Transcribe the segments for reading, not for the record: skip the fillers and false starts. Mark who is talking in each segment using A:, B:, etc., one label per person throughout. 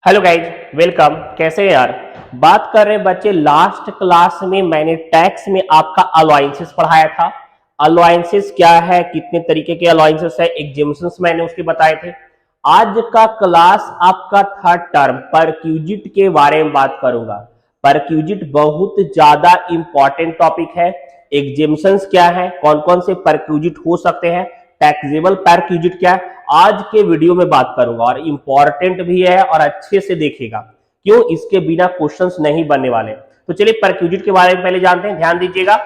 A: Hello guys, welcome. कैसे हैं यार? बात कर रहे हैं बच्चे, लास्ट क्लास में मैंने टैक्स में आपका अलाउंसेस पढ़ाया था। अलाउंसेस क्या है, कितने तरीके के अलाउंसेस है, एग्जेम्पशंस मैंने उसके बताए थे। आज का क्लास आपका थर्ड टर्म परक्यूजिट के बारे में बात करूंगा। परक्यूजिट बहुत ज्यादा इंपॉर्टेंट टॉपिक है। एग्जेम्पशंस क्या है, कौन कौन से परक्यूजिट हो सकते हैं, टैक्सेबल परक्यूजिट क्या है, आज के वीडियो में बात करूंगा। और इंपॉर्टेंट भी है और अच्छे से देखेगा, क्यों इसके बिना क्वेश्चंस नहीं बनने वाले। तो चलिए परक्यूजिट के बारे में पहले जानते हैं, ध्यान दीजिएगा।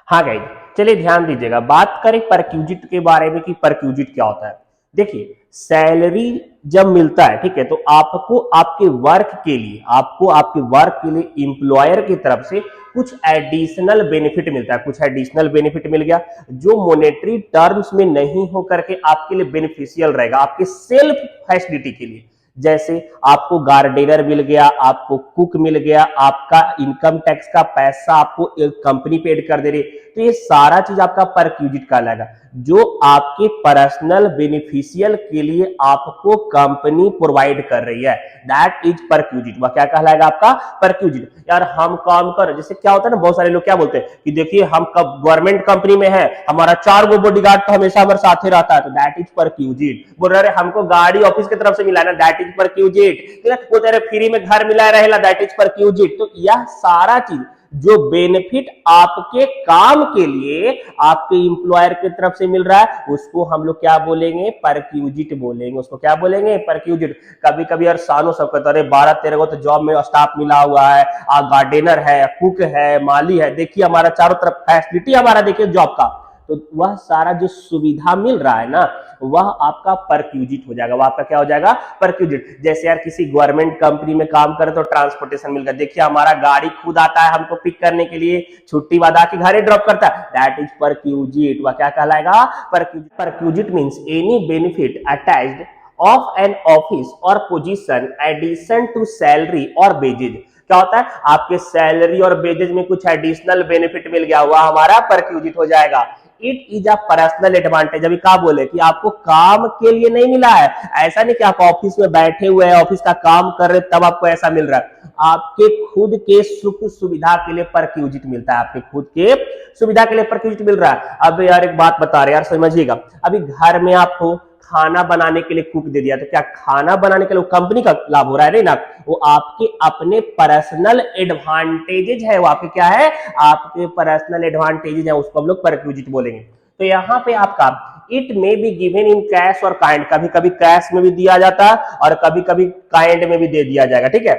A: हाँ गाइज, चलिए ध्यान दीजिएगा, बात करें परक्यूजिट के बारे में कि परक्यूजिट क्या होता है। देखिए, सैलरी जब मिलता है, ठीक है, तो आपको आपके वर्क के लिए, आपको आपके वर्क के लिए इंप्लॉयर की तरफ से कुछ एडिशनल बेनिफिट मिलता है। कुछ एडिशनल बेनिफिट मिल गया जो मॉनेटरी टर्म्स में नहीं हो करके आपके लिए बेनिफिशियल रहेगा, आपके सेल्फ फैसिलिटी के लिए। जैसे आपको गार्डनर मिल गया, आपको कुक मिल गया, आपका इनकम टैक्स का पैसा आपको कंपनी पेड कर दे रही, तो ये सारा चीज आपका परक्यूजिट कहलाएगा। जो आपके पर्सनल बेनिफिशियल के लिए आपको कंपनी प्रोवाइड कर रही है, दैट इज परक्यूजिट। वह क्या कहलाएगा? आपका परक्यूजिट। यार हम काम कर, जैसे क्या होता है ना, बहुत सारे लोग क्या बोलते हैं कि देखिए हम गवर्नमेंट कंपनी में है, हमारा 4 गो बॉडीगार्ड तो हमेशा हमारे साथ ही रहता है, तो दैट इज परक्यूजिट। बोल रहे हमको गाड़ी ऑफिस की तरफ से मिला ना, दैट इज परक्यूजिट। वो तेरे फ्री में घर मिला रहेला, दैट इज परक्यूजिट। तो यह सारा चीज जो बेनिफिट आपके काम के लिए आपके इंप्लॉयर की तरफ से मिल रहा है, उसको हम लोग क्या बोलेंगे? परक्यूजिट बोलेंगे। उसको क्या बोलेंगे? परक्यूजिट। कभी कभी यार सालों सब कहते, अरे 12-13 को तो जॉब में स्टाफ मिला हुआ है, गार्डनर है, कुक है, माली है, देखिए हमारा चारों तरफ फैसिलिटी हमारा, देखिए जॉब का, तो वह सारा जो सुविधा मिल रहा है ना, वह आपका परक्यूजिट हो जाएगा। वह आपका क्या हो जाएगा? परक्यूजिट। जैसे यार किसी गवर्नमेंट कंपनी में काम करे तो ट्रांसपोर्टेशन मिल गया, देखिए हमारा गाड़ी खुद आता है हमको पिक करने के लिए, छुट्टी बाद आके घर ही ड्रॉप करता है, दैट इज परक्यूजिट। वह क्या कहलाएगा? Perquisite. Perquisite means any benefit attached of an office और पोजीशन एडिशन टू सैलरी और वेजेज। क्या होता है? आपके सैलरी और वेजेज में कुछ एडिशनल बेनिफिट मिल गया, वह हमारा परक्यूजिट हो जाएगा। It is a personal advantage. अभी क्या बोले कि आपको काम के लिए नहीं मिला है, ऐसा नहीं कि आप ऑफिस में बैठे हुए हैं, ऑफिस का काम कर रहे तब आपको ऐसा मिल रहा है, आपके खुद के सुख सुविधा के लिए परक्यूजिट मिलता है। आपके खुद के सुविधा के लिए परक्यूजिट मिल रहा है। अब यार एक बात बता रहे यार, समझिएगा, अभी घर में आपको खाना बनाने के लिए कुक दे दिया, तो क्या खाना बनाने के लिए कंपनी का लाभ हो रहा है? नहीं ना, वो आपके अपने पर्सनल एडवांटेजेस है। वो आपके क्या है? आपके पर्सनल एडवांटेजेस है, उसको हम लोग परक्यूजिट बोलेंगे। तो यहाँ पे आपका it may be given in cash और काइंड, कभी कभी कैश में भी दिया जाता है और कभी कभी काइंड में भी दे दिया जाएगा, ठीक है।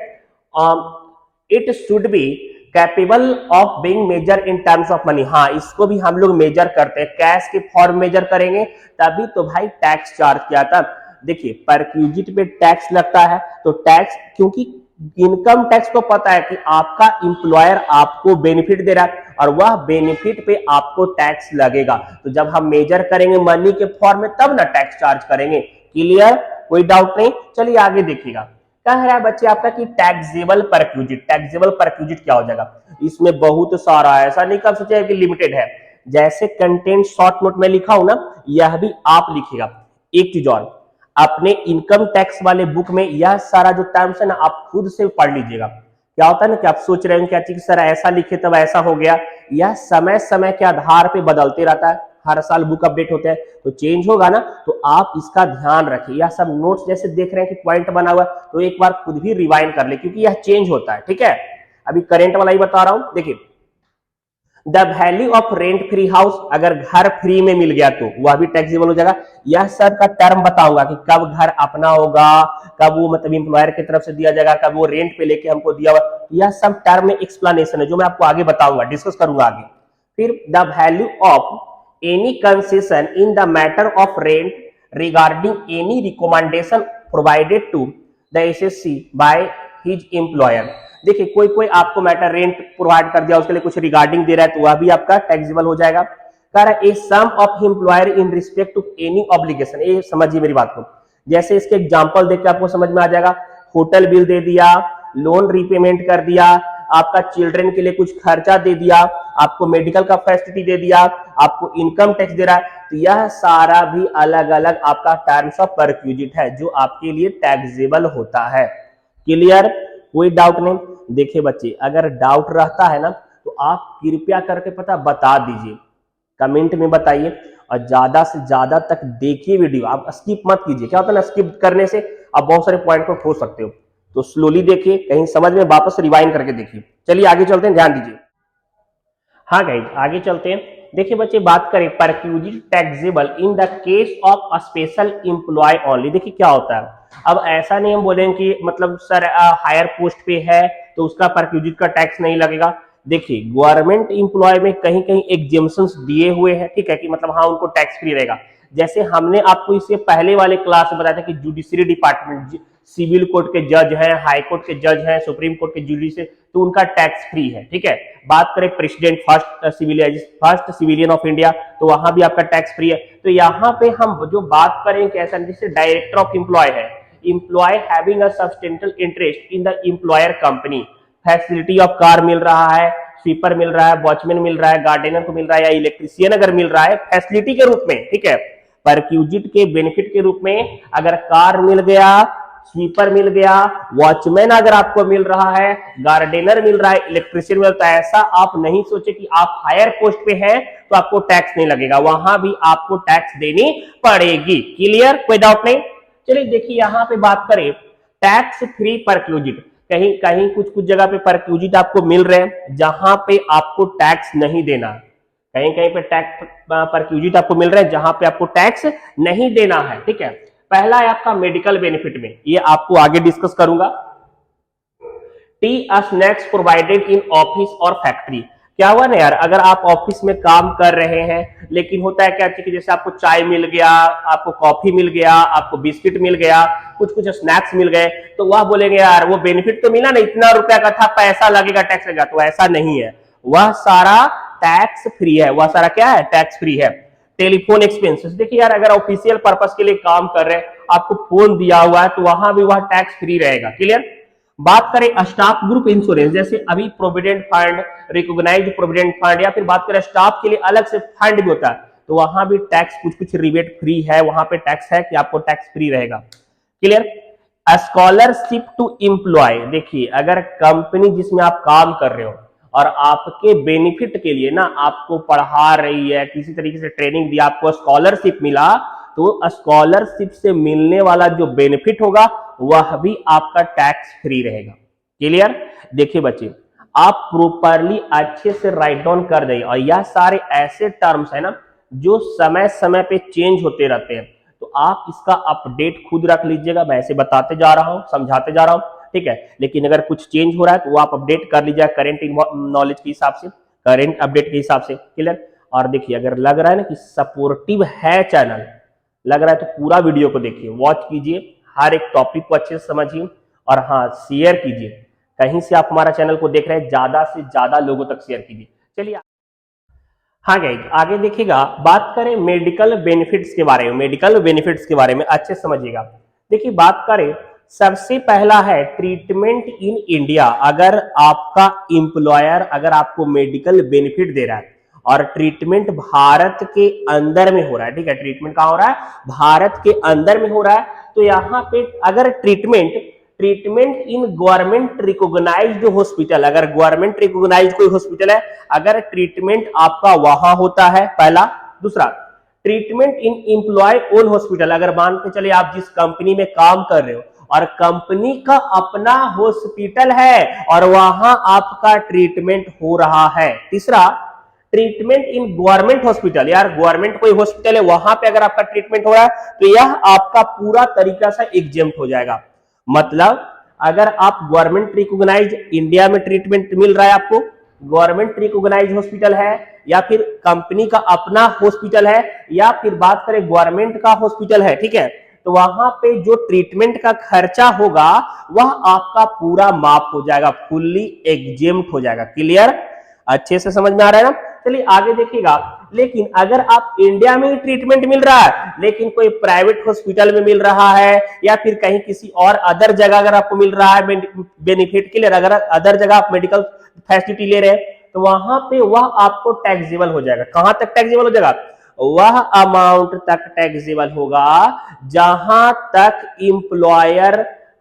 A: It should be capable of being measure in terms of money. हाँ, इसको भी हम लोग मेजर करते हैं, कैश के फॉर्म मेजर करेंगे तभी तो भाई टैक्स चार्ज किया था। देखिए परक्यूजिट पे टैक्स लगता है, तो टैक्स, क्योंकि इनकम टैक्स को पता है कि आपका इंप्लॉयर आपको बेनिफिट दे रहा है और वह बेनिफिट पे आपको टैक्स लगेगा, तो जब हम मेजर करेंगे मनी के फॉर्म में तब ना टैक्स चार्ज करेंगे। क्लियर? कोई डाउट नहीं? चलिए आगे देखिएगा। कह रहा है बच्चे आपका कि टैक्सेबल परक्यूजिट। टैक्सेबल परक्यूजिट क्या हो जाएगा? इसमें बहुत सारा है, ऐसा नहीं कर सोचिए कि लिमिटेड है। जैसे कंटेंट शॉर्ट नोट में लिखा हूं ना, यह भी आप लिखिएगा। एक चीज और, अपने इनकम टैक्स वाले बुक में यह सारा जो टर्म्स है ना, आप खुद से पढ़ लीजिएगा। क्या होता है ना कि आप सोच रहे हैं क्या चीज सर ऐसा लिखे तब ऐसा हो गया, यह समय समय के आधार पे बदलते रहता है, हर साल बुक अपडेट होते हैं तो चेंज होगा ना, तो आप इसका ध्यान रखिए। यह सब नोट्स जैसे देख रहे हैं कि पॉइंट बना हुआ है, तो एक बार खुद भी रिवाइंड कर ले, क्योंकि यह चेंज होता है, ठीक है। अभी करेंट वाला ही बता रहा हूं, देखिए the value of rent free house, अगर घर फ्री में मिल गया तो वह भी टैक्सेबल हो जाएगा। यह सब का टर्म बताऊंगा कि कब घर अपना होगा, कब वो मतलब इंप्लॉयर की तरफ से दिया जाएगा, कब वो रेंट पे लेके हमको दिया हुआ, यह सब टर्म में एक्सप्लेनेशन है जो मैं आपको आगे बताऊंगा, डिस्कस करूंगा आगे। फिर the value of any concession in the matter of rent regarding any recommendation provided to the SSC by his employer। देखिए कोई कोई आपको मैटर रेंट प्रोवाइड कर दिया, उसके लिए कुछ रिगार्डिंग दे रहा है, तो वह भी आपका टैक्सेबल हो जाएगा। कह रहा है a sum of employer in respect to any obligation. ये समझिए मेरी बात को, जैसे इसके एग्जांपल देख के आपको समझ में आ जाएगा। होटल बिल दे दिया, लोन रीपेमेंट कर दिया, आपका चिल्ड्रन के लिए कुछ खर्चा दे दिया, आपको मेडिकल का फैसिलिटी दे दिया, आपको इनकम टैक्स दे रहा है, तो यह सारा भी अलग अलग आपका टर्म्स ऑफ परक्यूजिट है जो आपके लिए टैक्सेबल होता है। क्लियर, कोई डाउट नहीं। देखिए बच्चे, अगर डाउट रहता है ना तो आप कृपया करके पता बता दीजिए, कमेंट में बताइए, और ज्यादा से ज्यादा तक देखिए वीडियो, आप स्किप मत कीजिए। क्या होता है ना, स्किप करने से आप बहुत सारे पॉइंट को खो सकते हो, तो स्लोली देखिए, कहीं समझ में वापस रिवाइंड करके देखिए। चलिए आगे चलते हैं, ध्यान दीजिए। हाँ गाइस, आगे चलते हैं। देखिए बच्चे, बात करें perquisite taxable in the case of a special employ only. देखिए क्या होता है, अब ऐसा नहीं हम बोलेंगे कि मतलब सर हायर पोस्ट पे है तो उसका परक्यूजिट का टैक्स नहीं लगेगा। देखिए गवर्नमेंट एम्प्लॉय में कहीं कहीं एग्जेम्पशंस दिए हुए हैं, ठीक है, कि मतलब हाँ उनको टैक्स फ्री रहेगा। जैसे हमने आपको इससे पहले वाले क्लास में बताया था कि जुडिशरी डिपार्टमेंट, सिविल कोर्ट के जज हैं, हाई कोर्ट के जज हैं, सुप्रीम कोर्ट के जुडिशरी, तो उनका टैक्स फ्री है, ठीक है। बात करें president, first civilian of India, तो वहां भी आपका टैक्स फ्री है। तो यहाँ पे हम जो बात करें कि ऐसा जैसे डायरेक्टर ऑफ एम्प्लॉय है, employ having a substantial interest in the employer company, facility of car मिल रहा है, स्वीपर मिल रहा है, वॉचमैन मिल रहा है, गार्डनर को मिल रहा है, या इलेक्ट्रिशियन अगर मिल रहा है फैसिलिटी के रूप में, ठीक है, परक्यूजिट के बेनिफिट के रूप में अगर कार मिल गया, स्वीपर मिल गया, वॉचमैन अगर आपको मिल रहा है, गार्डनर मिल रहा है, इलेक्ट्रिशियन मिलता है, ऐसा आप नहीं सोचे कि आप हायर पोस्ट पे हैं तो आपको टैक्स नहीं लगेगा, वहां भी आपको टैक्स देनी पड़ेगी। क्लियर, कोई डाउट नहीं। चलिए देखिए, यहां पे बात करें टैक्स फ्री परक्यूजिट, कहीं कहीं कुछ कुछ जगह पे परक्यूजिट आपको मिल रहे हैं जहां पे आपको टैक्स नहीं देना, कहीं कहीं पे टैक्स परक्यूजिट आपको मिल रहे हैं जहां पे आपको टैक्स नहीं देना है, ठीक है। पहला है आपका मेडिकल बेनिफिट में, ये आपको आगे डिस्कस करूंगा। T snacks provided in office और फैक्ट्री। क्या हुआ ना यार, अगर आप ऑफिस में काम कर रहे हैं लेकिन होता है क्या कि जैसे आपको चाय मिल गया, आपको कॉफी मिल गया, आपको बिस्किट मिल गया, कुछ कुछ स्नैक्स मिल गए, तो वह बोलेंगे यार वो बेनिफिट तो मिला ना, इतना रुपया का था, पैसा लगेगा, टैक्स लगेगा, तो ऐसा नहीं है, वह सारा टैक्स फ्री है, वह सारा क्या है, टैक्स फ्री है। टेलीफोन एक्सपेंसेस, देखिए यार अगर ऑफिशियल पर्पस के लिए काम कर रहे हैं, आपको फोन दिया हुआ है, तो वहां भी वह टैक्स फ्री रहेगा। क्लियर। बात करें स्टाफ ग्रुप इंश्योरेंस, जैसे अभी provident fund, recognised provident fund, या फिर बात करें स्टाफ के लिए अलग से फंड भी होता है, तो वहां भी टैक्स कुछ कुछ रिबेट फ्री है, वहां पे टैक्स है कि आपको टैक्स फ्री रहेगा। क्लियर। स्कॉलरशिप टू एम्प्लॉय, देखिए अगर कंपनी जिसमें आप काम कर रहे हो और आपके बेनिफिट के लिए ना आपको पढ़ा रही है, किसी तरीके से ट्रेनिंग दिया, आपको स्कॉलरशिप मिला, तो स्कॉलरशिप से मिलने वाला जो बेनिफिट होगा वह भी आपका टैक्स फ्री रहेगा। क्लियर। देखिए बच्चे, आप प्रॉपरली अच्छे से राइट डाउन कर दें, और यह सारे ऐसे टर्म्स है ना जो समय समय पे चेंज होते रहते हैं, तो आप इसका अपडेट खुद रख लीजिएगा। मैं ऐसे बताते जा रहा हूं, समझाते जा रहा हूं, ठीक है, लेकिन अगर कुछ चेंज हो रहा है तो वो आप अपडेट कर लीजिएगा करेंट नॉलेज के हिसाब से, करेंट अपडेट के हिसाब से। क्लियर। और देखिए अगर लग रहा है ना कि सपोर्टिव है चैनल, लग रहा है तो पूरा वीडियो को देखिए, वॉच कीजिए, हर एक टॉपिक को अच्छे से समझिए, और हाँ शेयर कीजिए, कहीं से आप हमारा चैनल को देख रहे हैं ज्यादा से ज्यादा लोगों तक शेयर कीजिए। चलिए हाँ गाइस, आगे देखिएगा, बात करें मेडिकल बेनिफिट्स के बारे में, मेडिकल बेनिफिट्स के बारे में अच्छे से समझिएगा। देखिए बात करें, सबसे पहला है ट्रीटमेंट इन इंडिया। अगर आपका एम्प्लॉयर अगर आपको मेडिकल बेनिफिट दे रहा है और ट्रीटमेंट भारत के अंदर में हो रहा है, ठीक है, ट्रीटमेंट कहां हो रहा है, भारत के अंदर में हो रहा है, तो यहाँ पे अगर treatment in government recognised hospital, अगर गवर्नमेंट रिकॉग्नाइज्ड कोई हॉस्पिटल है, अगर ट्रीटमेंट आपका वहां होता है, पहला। दूसरा, treatment in employ own hospital, अगर मान के चले आप जिस कंपनी में काम कर रहे हो और कंपनी का अपना हॉस्पिटल है और वहां आपका ट्रीटमेंट हो रहा है। तीसरा, ट्रीटमेंट इन गवर्नमेंट हॉस्पिटल, यार गवर्नमेंट कोई हॉस्पिटल है वहां पे अगर आपका ट्रीटमेंट हो रहा है तो यह आपका पूरा तरीका से एग्जेम्प्ट हो जाएगा। मतलब अगर आप गवर्नमेंट रिकॉग्नाइज्ड इंडिया में ट्रीटमेंट मिल रहा है, आपको गवर्नमेंट रिकॉग्नाइज्ड हॉस्पिटल है, या फिर कंपनी का अपना हॉस्पिटल है, या फिर बात करें गवर्नमेंट का हॉस्पिटल है, ठीक है, तो वहां पे जो ट्रीटमेंट का खर्चा होगा वह आपका पूरा माफ हो जाएगा, फुल्ली एग्जेम्प्ट हो जाएगा। क्लियर, अच्छे से समझ में आ रहा है ना। चलिए आगे देखिएगा, लेकिन अगर आप इंडिया में ही ट्रीटमेंट मिल रहा है लेकिन कोई प्राइवेट हॉस्पिटल में मिल रहा है या फिर कहीं किसी और अदर जगह अगर आपको मिल रहा है बेनिफिट के लिए, अगर अदर जगह आप मेडिकल फैसिलिटी ले रहे हैं तो वहां पे वह आपको टैक्सेबल हो जाएगा। कहां तक टैक्सेबल हो जाएगा? वह अमाउंट तक टैक्सेबल होगा जहां तक इंप्लॉयर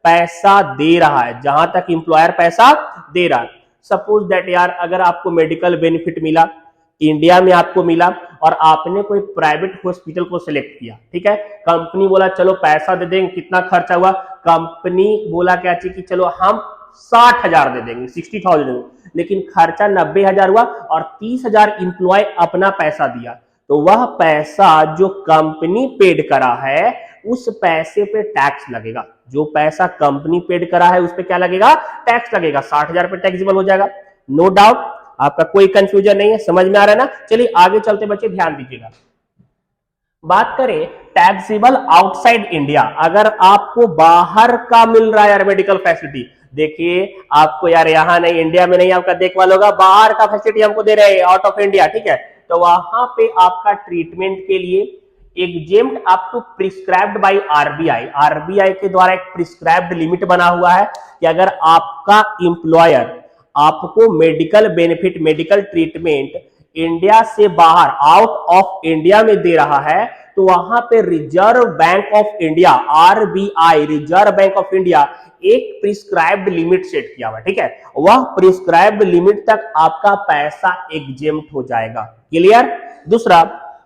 A: पैसा दे रहा है, जहां तक इंप्लॉयर पैसा दे रहा है। सपोज दैट यार अगर आपको मेडिकल बेनिफिट मिला, इंडिया में आपको मिला और आपने कोई प्राइवेट हॉस्पिटल को सिलेक्ट किया, ठीक है, कंपनी बोला चलो पैसा दे देंगे, कितना खर्चा हुआ, कंपनी बोला क्या चाहिए कि चलो हम 60,000 दे देंगे, 60,000, लेकिन खर्चा 90,000 हुआ और 30,000 इंप्लॉय अपना पैसा दिया, तो वह पैसा जो कंपनी पेड करा है उस पैसे पे टैक्स लगेगा। जो पैसा कंपनी पेड करा है उस पे क्या लगेगा? टैक्स लगेगा। 60,000 पे टैक्सेबल हो जाएगा, नो डाउट। आपका कोई कंफ्यूजन नहीं है, समझ में आ रहा है ना? चलिए आगे चलते बच्चे, ध्यान दीजिएगा। बात करें टैक्सेबल आउटसाइड इंडिया, अगर आपको बाहर का मिल रहा है यार मेडिकल फैसिलिटी, देखिए आपको यार यहां नहीं, इंडिया में नहीं आपका देखभाल होगा, बाहर का फैसिलिटी हमको दे रहे हैं आउट ऑफ इंडिया, ठीक है, तो वहां पे आपका ट्रीटमेंट के लिए exempt up to prescribed by RBI, RBI के द्वारा एक प्रिस्क्राइब्ड लिमिट बना हुआ है कि अगर आपका इंप्लॉयर आपको medical benefit, medical treatment India से बाहर, आउट ऑफ इंडिया में दे रहा है, तो वहां पे reserve bank of India, RBI, reserve bank of India एक प्रिस्क्राइब्ड लिमिट सेट किया हुआ है, ठीक है, वह प्रिस्क्राइब्ड लिमिट तक आपका पैसा एग्जेम्प्ट हो जाएगा। क्लियर? दूसरा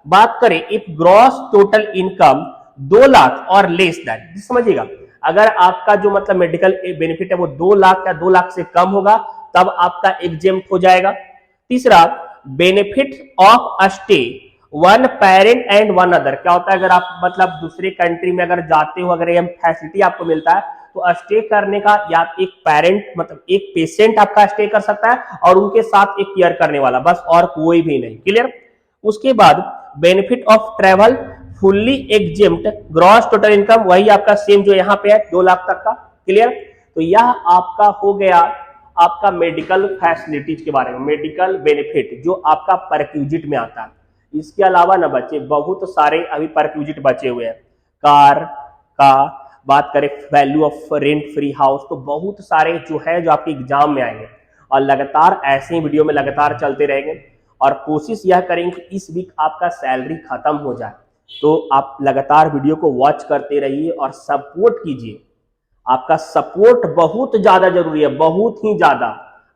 A: बात करें, if gross total income 2 lakh और लेस दैट, समझिएगा, अगर आपका जो मतलब मेडिकल बेनिफिट है वो 2 लाख या 2 लाख से कम होगा तब आपका एग्जेम्प्ट हो जाएगा। तीसरा, benefit of a stay one parent and one other, क्या होता है अगर आप मतलब दूसरे कंट्री में अगर जाते हो, अगर ये फैसिलिटी आपको मिलता है तो स्टे करने का या एक पेरेंट मतलब एक पेशेंट आपका स्टे कर सकता है और उनके साथ एक केयर करने वाला, बस और कोई भी नहीं। क्लियर? उसके बाद benefit of travel fully exempt gross total income, वही आपका सेम जो यहाँ पे है 2 लाख तक का। क्लियर? तो यह आपका हो गया आपका मेडिकल फैसिलिटीज के बारे में, मेडिकल बेनिफिट जो आपका परक्यूजिट में आता है। इसके अलावा ना बच्चे बहुत सारे अभी परक्यूजिट बचे हुए हैं। कार का बात करें, value of rent free house, तो बहुत सारे जो है जो आपके एग्जाम में आएंगे और लगातार ऐसे ही वीडियो में लगातार चलते रहेंगे और कोशिश यह करेंगे कि इस वीक आपका सैलरी खत्म हो जाए, तो आप लगातार वीडियो को वॉच करते रहिए और सपोर्ट कीजिए। आपका सपोर्ट बहुत ज्यादा जरूरी है, बहुत ही ज्यादा।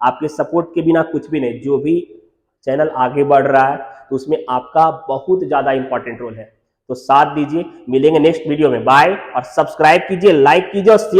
A: आपके सपोर्ट के बिना कुछ भी नहीं। जो भी चैनल आगे बढ़ रहा है तो उसमें आपका बहुत ज्यादा इंपॉर्टेंट रोल है, तो साथ दीजिए। मिलेंगे नेक्स्ट वीडियो में, बाय। और सब्सक्राइब कीजिए, लाइक कीजिए और